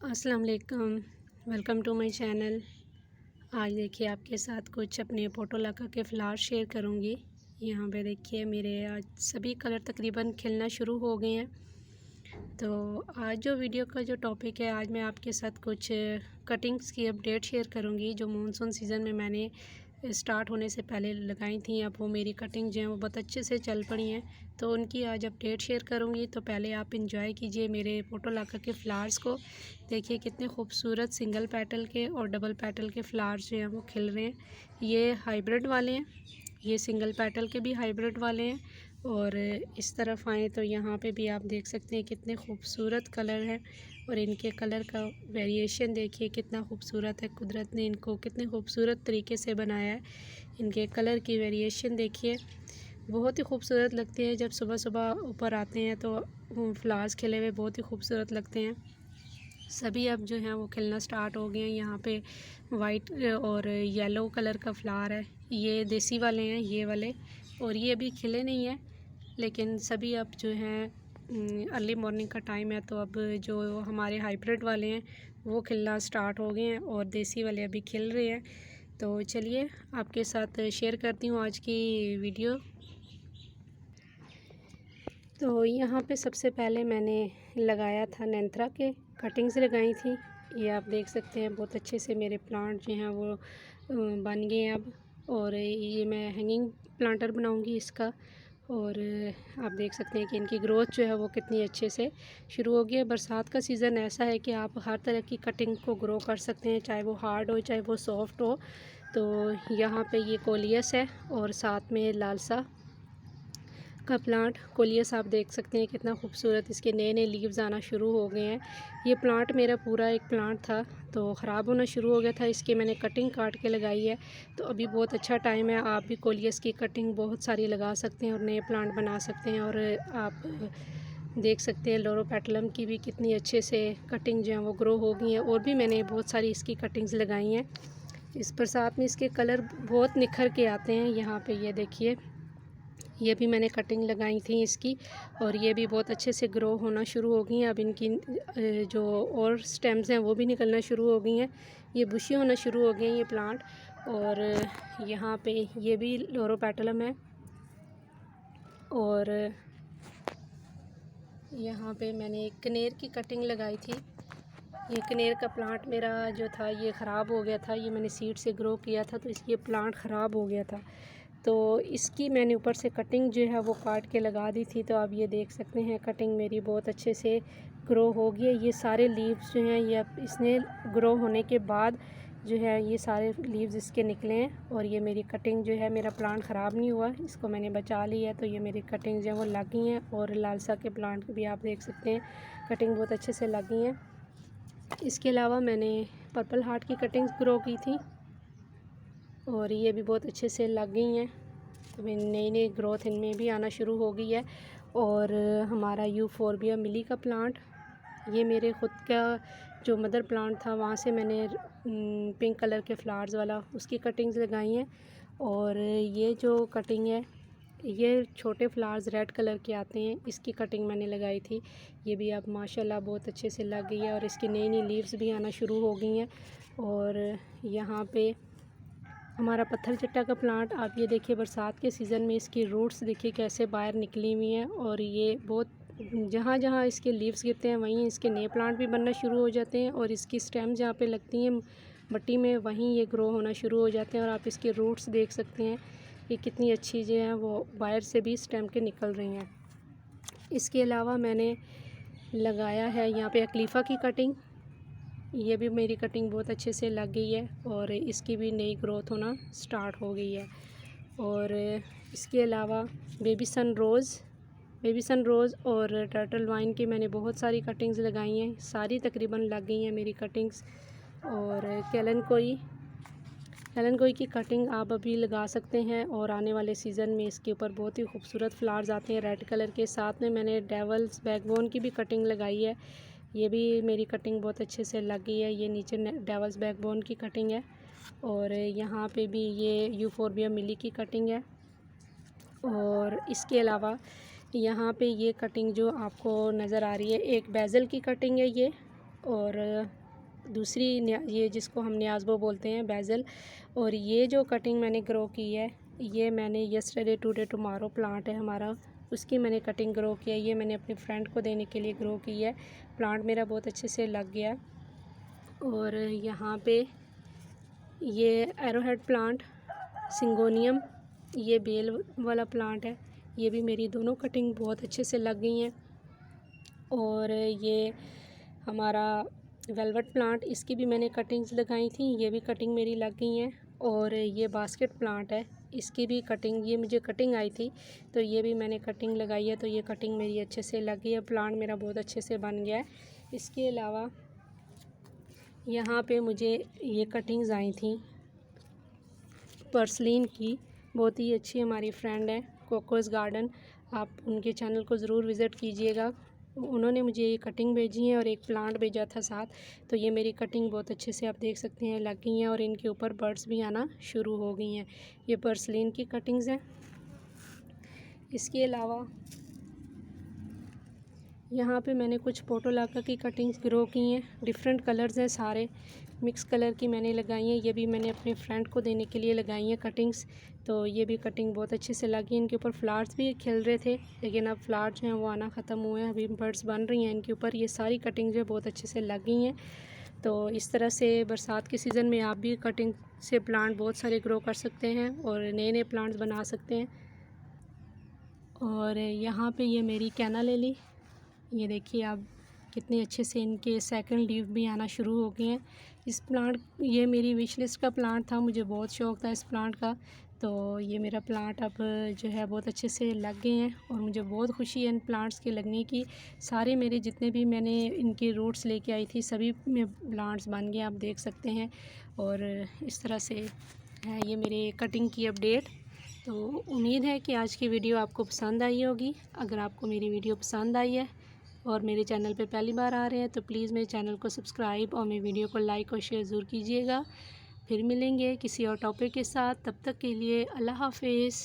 अस्सलाम वालेकुम। Welcome to my channel. आज देखिए आपके साथ कुछ अपने पोटोलाका के फ्लावर शेयर करूँगी। यहाँ पे देखिए मेरे आज सभी कलर तकरीबन खिलना शुरू हो गए हैं। तो आज जो वीडियो का जो टॉपिक है, आज मैं आपके साथ कुछ कटिंग्स की अपडेट शेयर करूँगी जो मानसून सीज़न में मैंने स्टार्ट होने से पहले लगाई थी। अब वो मेरी कटिंग जो है वो बहुत अच्छे से चल पड़ी हैं, तो उनकी आज अपडेट शेयर करूँगी। तो पहले आप इंजॉय कीजिए मेरे पोटोलाका के फ्लावर्स को। देखिए कितने खूबसूरत सिंगल पेटल के और डबल पेटल के फ्लावर्स जो हैं वो खिल रहे हैं। ये हाइब्रिड वाले हैं, ये सिंगल पेटल के भी हाइब्रिड वाले हैं। और इस तरफ आएँ तो यहाँ पे भी आप देख सकते हैं कितने खूबसूरत कलर हैं और इनके कलर का वेरिएशन देखिए कितना खूबसूरत है। कुदरत ने इनको कितने खूबसूरत तरीके से बनाया है। इनके कलर की वेरिएशन देखिए, बहुत ही खूबसूरत लगते हैं। जब सुबह सुबह ऊपर आते हैं तो फ्लावर्स खिले हुए बहुत ही खूबसूरत लगते हैं। सभी अब जो हैं वो खिलना स्टार्ट हो गए हैं। यहाँ पे वाइट और येलो कलर का फ्लावर है, ये देसी वाले हैं ये वाले, और ये अभी खिले नहीं हैं लेकिन सभी अब जो हैं अर्ली मॉर्निंग का टाइम है, तो अब जो हमारे हाइब्रिड वाले हैं वो खिलना स्टार्ट हो गए हैं और देसी वाले अभी खिल रहे हैं। तो चलिए आपके साथ शेयर करती हूँ आज की वीडियो। तो यहाँ पे सबसे पहले मैंने लगाया था नेंथरा के कटिंग्स लगाई थी। ये आप देख सकते हैं बहुत अच्छे से मेरे प्लांट जो हैं वो बन गए हैं अब। और ये मैं हैंगिंग प्लांटर बनाऊंगी इसका। और आप देख सकते हैं कि इनकी ग्रोथ जो है वो कितनी अच्छे से शुरू हो गई है। बरसात का सीज़न ऐसा है कि आप हर तरह की कटिंग को ग्रो कर सकते हैं, चाहे वो हार्ड हो चाहे वो सॉफ्ट हो। तो यहाँ पे ये कोलियस है और साथ में लालसा का प्लांट। कोलियस आप देख सकते हैं कितना खूबसूरत इसके नए नए लीव्स आना शुरू हो गए हैं। ये प्लांट मेरा पूरा एक प्लांट था तो ख़राब होना शुरू हो गया था, इसकी मैंने कटिंग काट के लगाई है। तो अभी बहुत अच्छा टाइम है, आप भी कोलियस की कटिंग बहुत सारी लगा सकते हैं और नए प्लांट बना सकते हैं। और आप देख सकते हैं लोरोपेटलम की भी कितनी अच्छे से कटिंग जो है वो ग्रो हो गई है। और भी मैंने बहुत सारी इसकी कटिंग्स लगाई हैं। इस बरसात में इसके कलर बहुत निखर के आते हैं। यहाँ पे ये देखिए, ये भी मैंने कटिंग लगाई थी इसकी और ये भी बहुत अच्छे से ग्रो होना शुरू हो गई हैं। अब इनकी जो और स्टेम्स हैं वो भी निकलना शुरू हो गई हैं, ये बुशी होना शुरू हो गई हैं ये प्लांट। और यहाँ पे ये भी लोरोपेटलम है। और यहाँ पे मैंने एक कनेर की कटिंग लगाई थी। ये कनेर का प्लांट मेरा जो था ये ख़राब हो गया था, ये मैंने सीड से ग्रो किया था तो ये प्लांट ख़राब हो गया था। तो इसकी मैंने ऊपर से कटिंग जो है वो काट के लगा दी थी। तो आप ये देख सकते हैं कटिंग मेरी बहुत अच्छे से ग्रो हो गई है। ये सारे लीव्स जो हैं ये अब इसने ग्रो होने के बाद जो है ये सारे लीव्स इसके निकले हैं। और ये मेरी कटिंग जो है, मेरा प्लांट ख़राब नहीं हुआ, इसको मैंने बचा लिया है। तो ये मेरी कटिंग जो है वो लग गई हैं। और लालसा के प्लांट भी आप देख सकते हैं कटिंग बहुत अच्छे से लग गई हैं। इसके अलावा मैंने पर्पल हार्ट की कटिंग्स ग्रो की थी और ये भी बहुत अच्छे से लग गई हैं। तो नई नई ग्रोथ इनमें भी आना शुरू हो गई है। और हमारा यूफोरबिया मिली का प्लांट, ये मेरे ख़ुद का जो मदर प्लांट था वहाँ से मैंने पिंक कलर के फ्लावर्स वाला उसकी कटिंग्स लगाई हैं। और ये जो कटिंग है, ये छोटे फ्लावर्स रेड कलर के आते हैं, इसकी कटिंग मैंने लगाई थी। ये भी अब माशाल्लाह बहुत अच्छे से लग गई है और इसकी नई नई लीव्स भी आना शुरू हो गई हैं। और यहाँ पे हमारा पत्थर चट्टा का प्लांट, आप ये देखिए बरसात के सीज़न में इसकी रूट्स देखिए कैसे बाहर निकली हुई हैं। और ये बहुत जहाँ जहाँ इसके लीव्स गिरते हैं वहीं इसके नए प्लांट भी बनना शुरू हो जाते हैं। और इसकी स्टेम जहाँ पे लगती हैं मिट्टी में वहीं ये ग्रो होना शुरू हो जाते हैं। और आप इसके रूट्स देख सकते हैं कि कितनी अच्छी जो है वो बाहर से भी स्टेम के निकल रही हैं। इसके अलावा मैंने लगाया है यहाँ पे अकलीफ़ा की कटिंग, ये भी मेरी कटिंग बहुत अच्छे से लग गई है और इसकी भी नई ग्रोथ होना स्टार्ट हो गई है। और इसके अलावा बेबी सन रोज़ और टर्टल वाइन की मैंने बहुत सारी कटिंग्स लगाई हैं, सारी तकरीबन लग गई हैं मेरी कटिंग्स। और कैलन कोई की कटिंग आप अभी लगा सकते हैं और आने वाले सीज़न में इसके ऊपर बहुत ही खूबसूरत फ्लावर्स आते हैं रेड कलर के। साथ में मैंने डेवल्स बैकबोन की भी कटिंग लगाई है, ये भी मेरी कटिंग बहुत अच्छे से लग गई है। ये नीचे डेवल्स बैकबोन की कटिंग है। और यहाँ पे भी ये यूफोरबिया मिली की कटिंग है। और इसके अलावा यहाँ पे ये कटिंग जो आपको नज़र आ रही है, एक बेज़ल की कटिंग है ये, और दूसरी ये जिसको हम न्याज़बो बोलते हैं, बेज़ल। और ये जो कटिंग मैंने ग्रो की है, ये मैंने यस्टरडे टुडे टुमारो प्लांट है हमारा, उसकी मैंने कटिंग ग्रो किया है। ये मैंने अपने फ्रेंड को देने के लिए ग्रो की है। प्लांट मेरा बहुत अच्छे से लग गया। और यहाँ पे ये एरोहेड प्लांट, सिंगोनियम, ये बेल वाला प्लांट है। ये भी मेरी दोनों कटिंग बहुत अच्छे से लग गई हैं। और ये हमारा वेलवेट प्लांट, इसकी भी मैंने कटिंग्स लगाई थी, ये भी कटिंग मेरी लग गई हैं। और ये बास्केट प्लांट है, इसकी भी कटिंग, ये मुझे कटिंग आई थी तो ये भी मैंने कटिंग लगाई है, तो ये कटिंग मेरी अच्छे से लग गई है। प्लांट मेरा बहुत अच्छे से बन गया है। इसके अलावा यहाँ पे मुझे ये कटिंग्स आई थी पर्सलिन की, बहुत ही अच्छी हमारी फ्रेंड है, कोकोस गार्डन। आप उनके चैनल को ज़रूर विज़िट कीजिएगा। उन्होंने मुझे ये कटिंग भेजी है और एक प्लांट भेजा था साथ। तो ये मेरी कटिंग बहुत अच्छे से आप देख सकते हैं लग गई हैं और इनके ऊपर बर्ड्स भी आना शुरू हो गई हैं। ये पर्सलिन की कटिंग्स हैं। इसके अलावा यहाँ पे मैंने कुछ पोटोलाका की कटिंग्स ग्रो की हैं। डिफरेंट कलर्स हैं, सारे मिक्स कलर की मैंने लगाई हैं। ये भी मैंने अपने फ्रेंड को देने के लिए लगाई हैं कटिंग्स। तो ये भी कटिंग बहुत अच्छे से लगी। इनके ऊपर फ्लावर्स भी खिल रहे थे, लेकिन अब फ्लावर्स जो हैं वो आना ख़त्म हुए हैं, अभी बर्ड्स बन रही हैं इनके ऊपर। ये सारी कटिंग जो है बहुत अच्छे से लग गई हैं। तो इस तरह से बरसात के सीज़न में आप भी कटिंग से प्लांट बहुत सारे ग्रो कर सकते हैं और नए नए प्लांट्स बना सकते हैं। और यहाँ पे ये मेरी कैना लिली, ये देखिए आप कितने अच्छे से इनके सेकंड लीफ भी आना शुरू हो गए हैं। इस प्लांट, ये मेरी विश लिस्ट का प्लांट था, मुझे बहुत शौक़ था इस प्लांट का। तो ये मेरा प्लांट अब जो है बहुत अच्छे से लग गए हैं और मुझे बहुत खुशी है इन प्लांट्स के लगने की। सारे मेरे जितने भी मैंने इनके रूट्स लेके आई थी, सभी में प्लांट्स बन गए, आप देख सकते हैं। और इस तरह से है ये मेरे कटिंग की अपडेट। तो उम्मीद है कि आज की वीडियो आपको पसंद आई होगी। अगर आपको मेरी वीडियो पसंद आई है और मेरे चैनल पे पहली बार आ रहे हैं तो प्लीज़ मेरे चैनल को सब्सक्राइब और मेरी वीडियो को लाइक और शेयर ज़रूर कीजिएगा। फिर मिलेंगे किसी और टॉपिक के साथ, तब तक के लिए अल्लाह हाफ़िज़।